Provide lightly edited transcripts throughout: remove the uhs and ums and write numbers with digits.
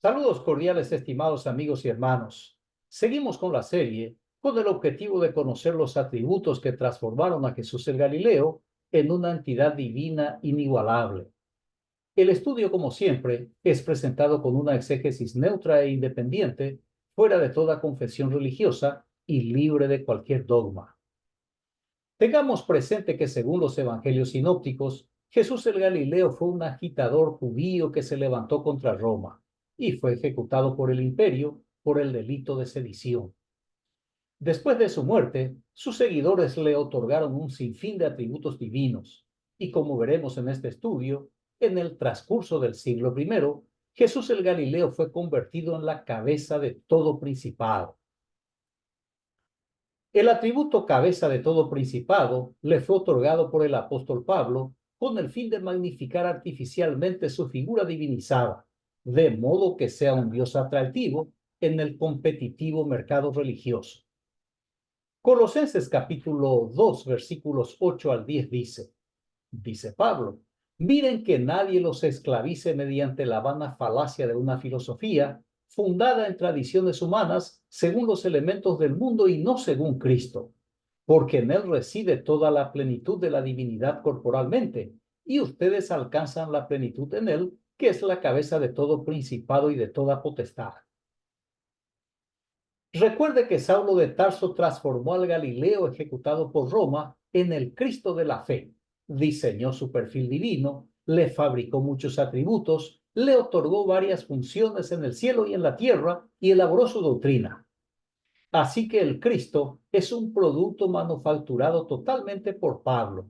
Saludos cordiales, estimados amigos y hermanos. Seguimos con la serie con el objetivo de conocer los atributos que transformaron a Jesús el Galileo en una entidad divina inigualable. El estudio, como siempre, es presentado con una exégesis neutra e independiente, fuera de toda confesión religiosa y libre de cualquier dogma. Tengamos presente que según los evangelios sinópticos, Jesús el Galileo fue un agitador judío que se levantó contra Roma y fue ejecutado por el imperio por el delito de sedición. Después de su muerte, sus seguidores le otorgaron un sinfín de atributos divinos y como veremos en este estudio, en el transcurso del siglo I, Jesús el Galileo fue convertido en la cabeza de todo principado. El atributo cabeza de todo principado le fue otorgado por el apóstol Pablo con el fin de magnificar artificialmente su figura divinizada, de modo que sea un Dios atractivo en el competitivo mercado religioso. Colosenses capítulo 2, versículos 8 al 10 dice Pablo, miren que nadie los esclavice mediante la vana falacia de una filosofía fundada en tradiciones humanas según los elementos del mundo y no según Cristo, porque en él reside toda la plenitud de la divinidad corporalmente, y ustedes alcanzan la plenitud en él, que es la cabeza de todo principado y de toda potestad. Recuerde que Saulo de Tarso transformó al Galileo ejecutado por Roma en el Cristo de la fe, diseñó su perfil divino, le fabricó muchos atributos, le otorgó varias funciones en el cielo y en la tierra y elaboró su doctrina. Así que el Cristo es un producto manufacturado totalmente por Pablo,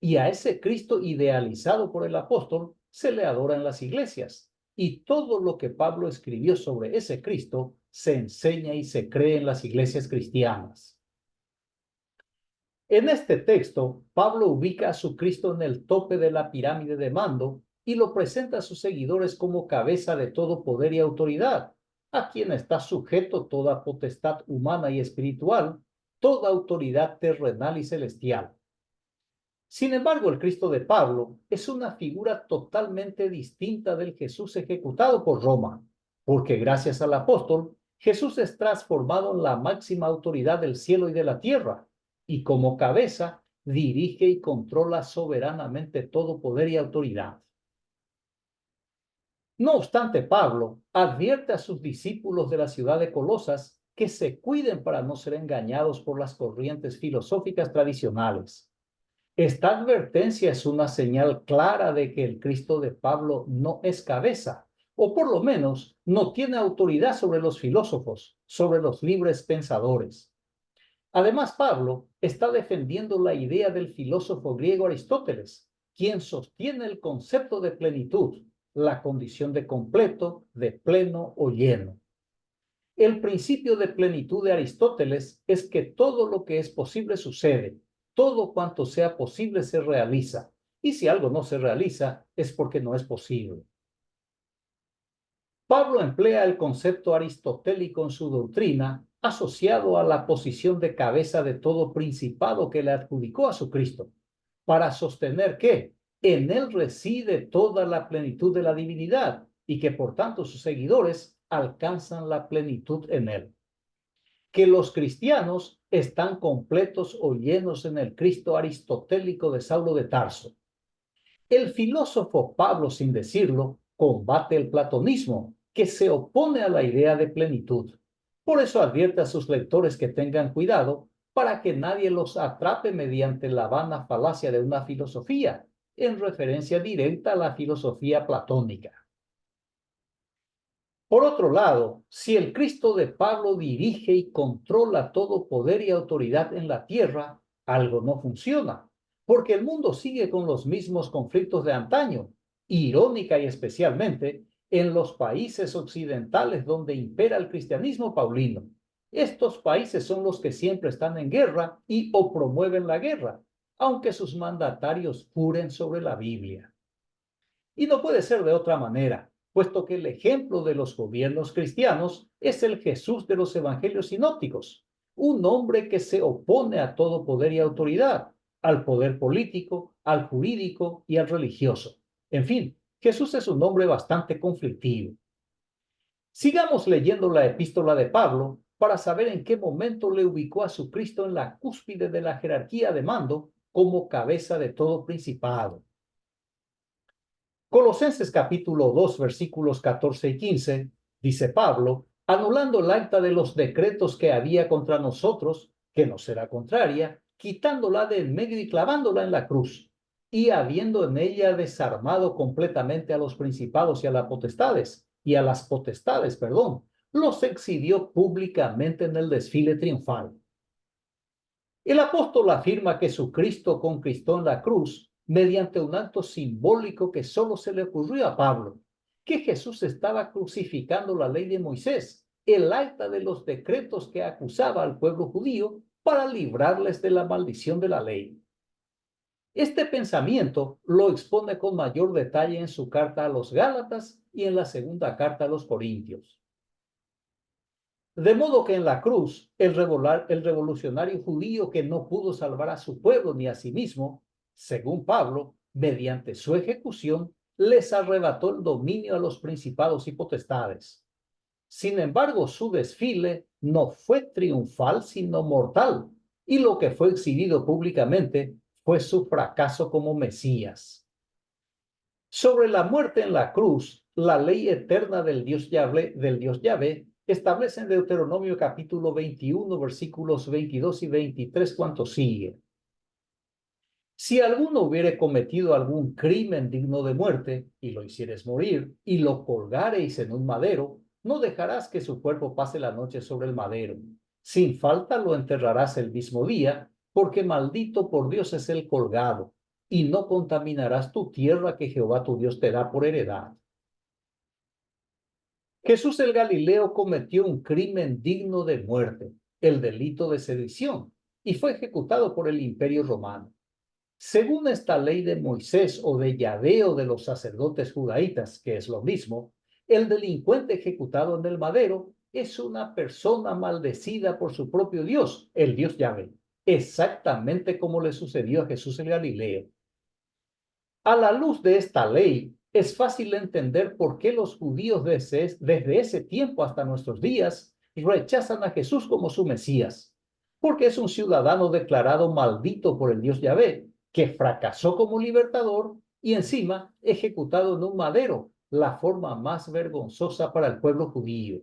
y a ese Cristo idealizado por el apóstol se le adora en las iglesias. Y todo lo que Pablo escribió sobre ese Cristo se enseña y se cree en las iglesias cristianas. En este texto, Pablo ubica a su Cristo en el tope de la pirámide de mando y lo presenta a sus seguidores como cabeza de todo poder y autoridad, a quien está sujeto toda potestad humana y espiritual, toda autoridad terrenal y celestial. Sin embargo, el Cristo de Pablo es una figura totalmente distinta del Jesús ejecutado por Roma, porque gracias al apóstol, Jesús es transformado en la máxima autoridad del cielo y de la tierra, y como cabeza dirige y controla soberanamente todo poder y autoridad. No obstante, Pablo advierte a sus discípulos de la ciudad de Colosas que se cuiden para no ser engañados por las corrientes filosóficas tradicionales. Esta advertencia es una señal clara de que el Cristo de Pablo no es cabeza, o por lo menos no tiene autoridad sobre los filósofos, sobre los libres pensadores. Además, Pablo está defendiendo la idea del filósofo griego Aristóteles, quien sostiene el concepto de plenitud, la condición de completo, de pleno o lleno. El principio de plenitud de Aristóteles es que todo lo que es posible sucede, todo cuanto sea posible se realiza, y si algo no se realiza es porque no es posible. Pablo emplea el concepto aristotélico en su doctrina, asociado a la posición de cabeza de todo principado que le adjudicó a su Cristo, para sostener que en él reside toda la plenitud de la divinidad y que por tanto sus seguidores alcanzan la plenitud en él. Que los cristianos están completos o llenos en el Cristo aristotélico de Saulo de Tarso. El filósofo Pablo, sin decirlo, combate el platonismo, que se opone a la idea de plenitud. Por eso advierte a sus lectores que tengan cuidado para que nadie los atrape mediante la vana falacia de una filosofía, en referencia directa a la filosofía platónica. Por otro lado, si el Cristo de Pablo dirige y controla todo poder y autoridad en la tierra, algo no funciona, porque el mundo sigue con los mismos conflictos de antaño, irónica y especialmente en los países occidentales donde impera el cristianismo paulino. Estos países son los que siempre están en guerra y o promueven la guerra, aunque sus mandatarios juren sobre la Biblia. Y no puede ser de otra manera, puesto que el ejemplo de los gobiernos cristianos es el Jesús de los evangelios sinópticos, un hombre que se opone a todo poder y autoridad, al poder político, al jurídico y al religioso. En fin, Jesús es un hombre bastante conflictivo. Sigamos leyendo la epístola de Pablo para saber en qué momento le ubicó a su Cristo en la cúspide de la jerarquía de mando como cabeza de todo principado. Colosenses capítulo 2, versículos 14 y 15, dice Pablo, anulando el acta de los decretos que había contra nosotros, que nos era contraria, quitándola de en medio y clavándola en la cruz, y habiendo en ella desarmado completamente a los principados y a las potestades, los exhibió públicamente en el desfile triunfal. El apóstol afirma que su Cristo conquistó en la cruz mediante un acto simbólico que solo se le ocurrió a Pablo, que Jesús estaba crucificando la ley de Moisés, el acta de los decretos que acusaba al pueblo judío para librarles de la maldición de la ley. Este pensamiento lo expone con mayor detalle en su carta a los Gálatas y en la segunda carta a los Corintios. De modo que en la cruz, el revolucionario judío que no pudo salvar a su pueblo ni a sí mismo, según Pablo, mediante su ejecución, les arrebató el dominio a los principados y potestades. Sin embargo, su desfile no fue triunfal, sino mortal, y lo que fue exhibido públicamente fue su fracaso como Mesías. Sobre la muerte en la cruz, la ley eterna del Dios Yahvé establece en Deuteronomio capítulo 21, versículos 22 y 23 cuanto sigue. Si alguno hubiere cometido algún crimen digno de muerte, y lo hicieres morir, y lo colgareis en un madero, no dejarás que su cuerpo pase la noche sobre el madero. Sin falta lo enterrarás el mismo día, porque maldito por Dios es el colgado, y no contaminarás tu tierra que Jehová tu Dios te da por heredad. Jesús el Galileo cometió un crimen digno de muerte, el delito de sedición, y fue ejecutado por el Imperio Romano. Según esta ley de Moisés o de Yahvé o de los sacerdotes judaítas, que es lo mismo, el delincuente ejecutado en el madero es una persona maldecida por su propio Dios, el Dios Yahvé, exactamente como le sucedió a Jesús el Galileo. A la luz de esta ley, es fácil entender por qué los judíos desde ese tiempo hasta nuestros días rechazan a Jesús como su Mesías, porque es un ciudadano declarado maldito por el Dios Yahvé, que fracasó como libertador y encima ejecutado en un madero, la forma más vergonzosa para el pueblo judío.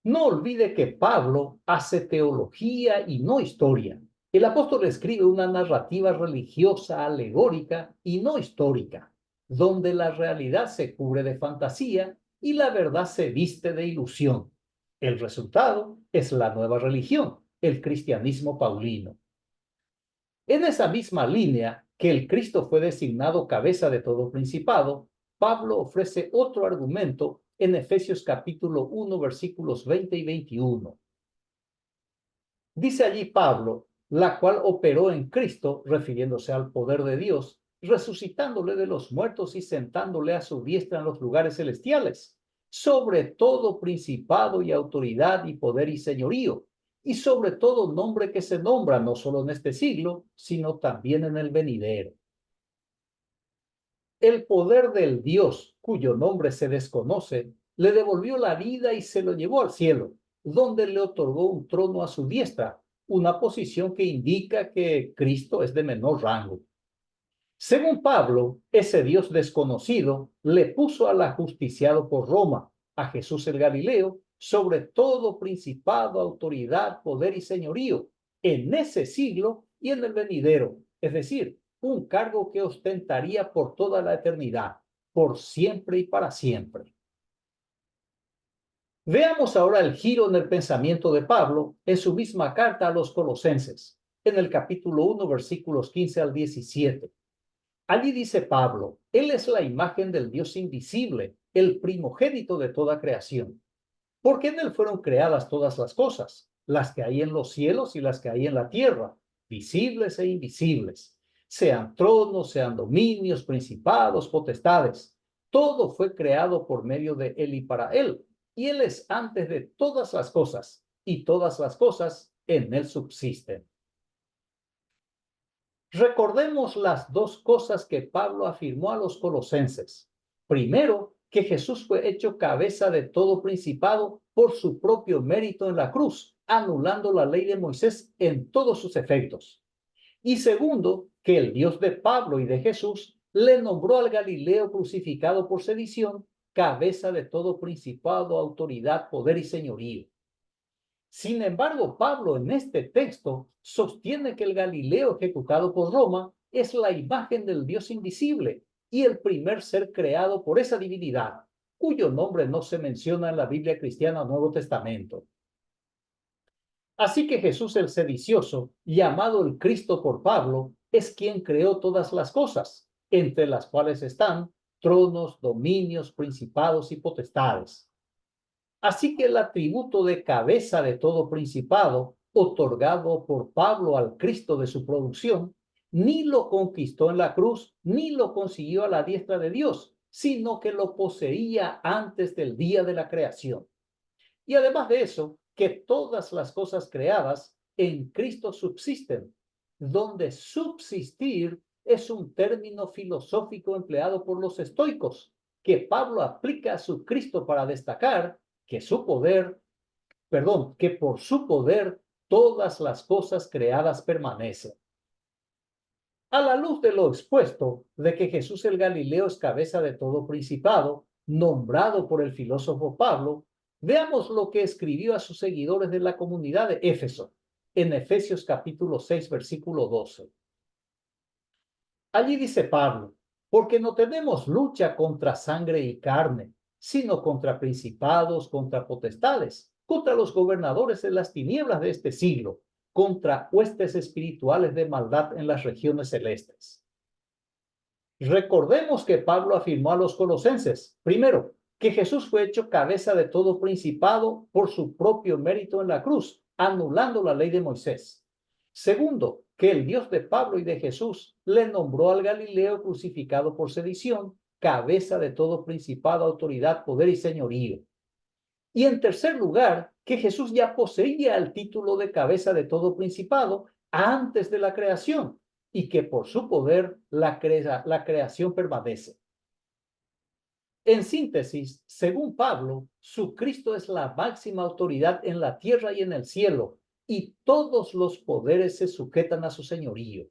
No olvide que Pablo hace teología y no historia. El apóstol escribe una narrativa religiosa, alegórica y no histórica, donde la realidad se cubre de fantasía y la verdad se viste de ilusión. El resultado es la nueva religión, el cristianismo paulino. En esa misma línea que el Cristo fue designado cabeza de todo principado, Pablo ofrece otro argumento en Efesios capítulo 1, versículos 20 y 21. Dice allí Pablo, la cual operó en Cristo, refiriéndose al poder de Dios, resucitándole de los muertos y sentándole a su diestra en los lugares celestiales, sobre todo principado y autoridad y poder y señorío, y sobre todo nombre que se nombra no solo en este siglo, sino también en el venidero. El poder del Dios, cuyo nombre se desconoce, le devolvió la vida y se lo llevó al cielo, donde le otorgó un trono a su diestra, una posición que indica que Cristo es de menor rango. Según Pablo, ese Dios desconocido le puso al ajusticiado por Roma, a Jesús el Galileo, sobre todo principado, autoridad, poder y señorío, en ese siglo y en el venidero, es decir, un cargo que ostentaría por toda la eternidad, por siempre y para siempre. Veamos ahora el giro en el pensamiento de Pablo en su misma carta a los Colosenses, en el capítulo 1, versículos 15 al 17. Allí dice Pablo, Él es la imagen del Dios invisible, el primogénito de toda creación, porque en Él fueron creadas todas las cosas, las que hay en los cielos y las que hay en la tierra, visibles e invisibles, sean tronos, sean dominios, principados, potestades. Todo fue creado por medio de Él y para Él, y Él es antes de todas las cosas, y todas las cosas en Él subsisten. Recordemos las dos cosas que Pablo afirmó a los colosenses. Primero, que Jesús fue hecho cabeza de todo principado por su propio mérito en la cruz, anulando la ley de Moisés en todos sus efectos. Y segundo, que el Dios de Pablo y de Jesús le nombró al Galileo crucificado por sedición, cabeza de todo principado, autoridad, poder y señorío. Sin embargo, Pablo en este texto sostiene que el Galileo ejecutado por Roma es la imagen del Dios invisible y el primer ser creado por esa divinidad, cuyo nombre no se menciona en la Biblia cristiana Nuevo Testamento. Así que Jesús el sedicioso, llamado el Cristo por Pablo, es quien creó todas las cosas, entre las cuales están tronos, dominios, principados y potestades. Así que el atributo de cabeza de todo principado, otorgado por Pablo al Cristo de su producción, ni lo conquistó en la cruz, ni lo consiguió a la diestra de Dios, sino que lo poseía antes del día de la creación. Y además de eso, que todas las cosas creadas en Cristo subsisten, donde subsistir es un término filosófico empleado por los estoicos, que Pablo aplica a su Cristo para destacar que que por su poder todas las cosas creadas permanecen. A la luz de lo expuesto de que Jesús el Galileo es cabeza de todo principado, nombrado por el filósofo Pablo, veamos lo que escribió a sus seguidores de la comunidad de Éfeso, en Efesios capítulo 6, versículo 12. Allí dice Pablo, porque no tenemos lucha contra sangre y carne, sino contra principados, contra potestades, contra los gobernadores de las tinieblas de este siglo, contra huestes espirituales de maldad en las regiones celestes. Recordemos que Pablo afirmó a los colosenses, primero, que Jesús fue hecho cabeza de todo principado por su propio mérito en la cruz, anulando la ley de Moisés. Segundo, que el Dios de Pablo y de Jesús le nombró al Galileo crucificado por sedición, cabeza de todo principado, autoridad, poder y señorío. Y en tercer lugar, que Jesús ya poseía el título de cabeza de todo principado antes de la creación y que por su poder la creación permanece. En síntesis, según Pablo, su Cristo es la máxima autoridad en la tierra y en el cielo, y todos los poderes se sujetan a su señorío.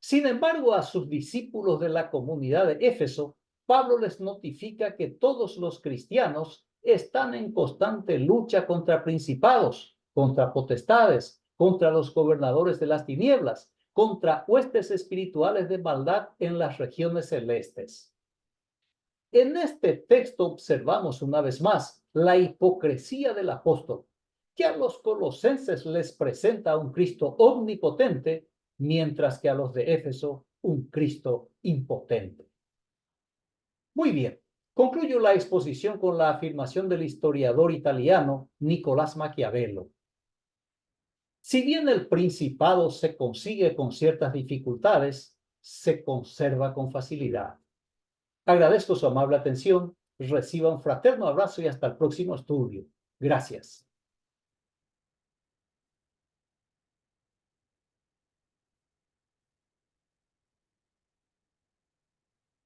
Sin embargo, a sus discípulos de la comunidad de Éfeso, Pablo les notifica que todos los cristianos están en constante lucha contra principados, contra potestades, contra los gobernadores de las tinieblas, contra huestes espirituales de maldad en las regiones celestes. En este texto observamos una vez más la hipocresía del apóstol, que a los colosenses les presenta a un Cristo omnipotente, mientras que a los de Éfeso un Cristo impotente. Muy bien, concluyo la exposición con la afirmación del historiador italiano Nicolás Maquiavelo. Si bien el principado se consigue con ciertas dificultades, se conserva con facilidad. Agradezco su amable atención, reciba un fraterno abrazo y hasta el próximo estudio. Gracias.